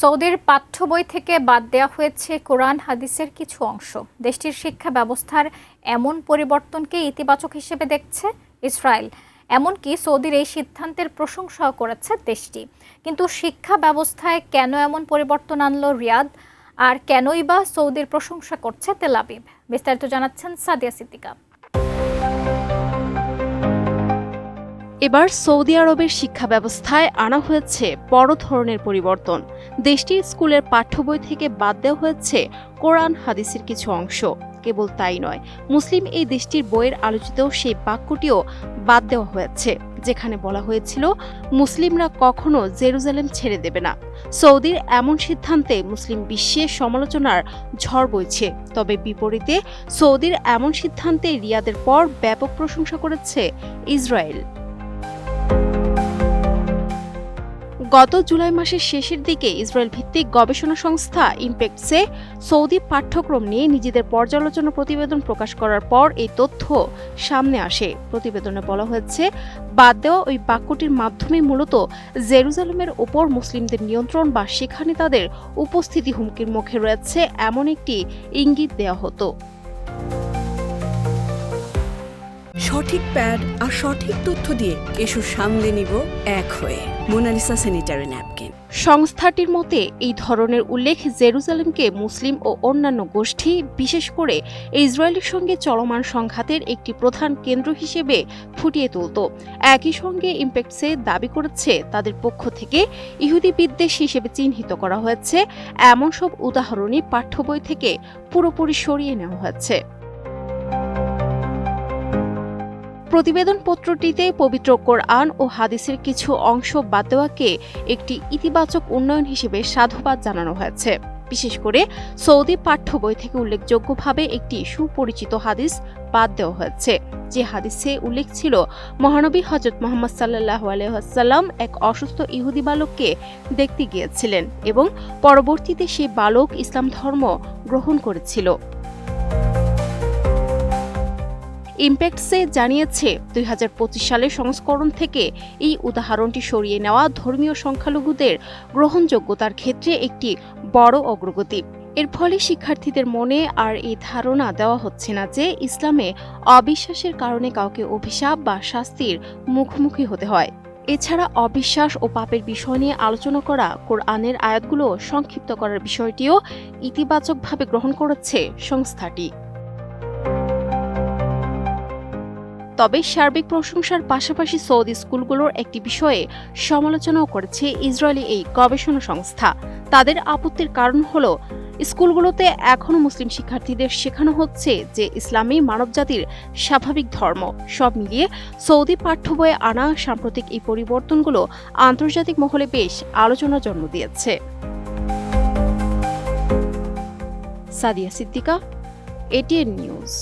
সৌদির পাঠ্য বই থেকে বাদ দেওয়া হয়েছে কোরআন হাদিসের কিছু অংশ। দেশটির শিক্ষা ব্যবস্থার এমন পরিবর্তনকে ইতিবাচক হিসেবে দেখছে ইসরায়েল। এমনকি সৌদির এই সিদ্ধান্তের প্রশংসাও করেছে দেশটি। কিন্তু শিক্ষা ব্যবস্থায় কেন এমন পরিবর্তন আনলো রিয়াদ, আর কেনই বা সৌদির প্রশংসা করছে তেল আবিব? বিস্তারিত জানাচ্ছেন সাদিয়া সিদ্দিকা। এবার সৌদি আরবের শিক্ষা ব্যবস্থায় আনা হয়েছে বড় ধরনের পরিবর্তন। দেশটির স্কুলের পাঠ্য বই থেকে বাদ দেওয়া হয়েছে কোরআন হাদিসের কিছু অংশ। কেবল তাই নয়, মুসলিম এই দেশটির বইয়ের আলোচিত সেই বাক্যটিও বাদ দেওয়া হয়েছে, যেখানে বলা হয়েছিল মুসলিমরা কখনো জেরুজালেম ছেড়ে দেবে না। সৌদির এমন সিদ্ধান্তে মুসলিম বিশ্বে সমালোচনার ঝড় বইছে। তবে বিপরীতে সৌদির এমন সিদ্ধান্তে রিয়াদের পর ব্যাপক প্রশংসা করেছে ইসরায়েল। গত জুলাই মাসের শেষের দিকে ইসরায়েল ভিত্তিক গবেষণা সংস্থা ইম্প্যাক্টসে সৌদি পাঠ্যক্রম নিয়ে নিজেদের পর্যালোচনা প্রতিবেদন প্রকাশ করার পর এই তথ্য সামনে আসে। প্রতিবেদনে বলা হয়েছে, বাদ দেওয়া ওই বাক্যটির মাধ্যমে মূলত জেরুজালেমের ওপর মুসলিমদের নিয়ন্ত্রণ বা সেখানে তাদের উপস্থিতি হুমকির মুখে রয়েছে এমন একটি ইঙ্গিত দেওয়া হতো। সঠিক প্যাড আর সঠিক তথ্য দিয়ে এসব সামলে নিব এক হয়ে। Monalisa sanitary napkin. সংস্থাটির মতে এই ধরনের উল্লেখ জেরুজালেমকে মুসলিম ও অন্যান্য গোষ্ঠী, বিশেষ করে ইসরায়েলের সঙ্গে চলমান সংঘাতের একটি প্রধান কেন্দ্র হিসেবে ফুটিয়ে তুলত। একই সঙ্গে ইম্প্যাক্টসে দাবি করেছে তাদের পক্ষ থেকে ইহুদি বিদ্বেষ হিসেবে চিহ্নিত করা হয়েছে এমন সব উদাহরণই পাঠ্য বই থেকে পুরোপুরি সরিয়ে নেওয়া হয়েছে। প্রতিবেদনপত্রটিতে পবিত্র কোরআন ও হাদিসের কিছু অংশ বাদ দেওয়াকে একটি ইতিবাচক উন্নয়ন হিসেবে সাধুবাদ জানানো হয়েছে। বিশেষ করে সৌদি পাঠ্য বই থেকে উল্লেখযোগ্যভাবে একটি সুপরিচিত হাদিস বাদ দেওয়া হয়েছে, যে হাদিসে উল্লেখ ছিল মহানবী হযরত মুহাম্মদ সাল্লাল্লাহু আলাইহি ওয়াসাল্লাম এক অসুস্থ ইহুদি বালককে দেখতে গিয়েছিলেন এবং পরবর্তীতে সেই বালক ইসলাম ধর্ম গ্রহণ করেছিল। ইম্প্যাক্টসে জানিয়েছে 2025 সালের সংস্করণ থেকে এই উদাহরণটি সরিয়ে নেওয়া ধর্মীয় সংখ্যালঘুদের গ্রহণযোগ্যতার ক্ষেত্রে একটি বড় অগ্রগতি। এর ফলে শিক্ষার্থীদের মনে আর এই ধারণা দেওয়া হচ্ছে না যে ইসলামে অবিশ্বাসের কারণে কাউকে অভিশাপ বা শাস্তির মুখোমুখি হতে হয়। এছাড়া অবিশ্বাস ও পাপের বিষয় নিয়ে আলোচনা করা কোরআনের আয়াতগুলো সংক্ষিপ্ত করার বিষয়টিও ইতিবাচকভাবে গ্রহণ করেছে সংস্থাটি। তবে সার্বিক প্রশংসার পাশাপাশি সৌদি স্কুলগুলোর একটি বিষয়ে সমালোচনাও করেছে ইসরায়েলি এই গবেষণা সংস্থা। তাদের আপত্তির কারণ হলো, স্কুলগুলোতে এখনও মুসলিম শিক্ষার্থীদের শেখানো হচ্ছে যে ইসলামই মানবজাতির স্বাভাবিক ধর্ম। সব মিলিয়ে সৌদি পাঠ্য বইয়ে আনা সাম্প্রতিক এই পরিবর্তনগুলো আন্তর্জাতিক মহলে বেশ আলোচনার জন্ম দিয়েছে। Sadia Siddika, ATN news.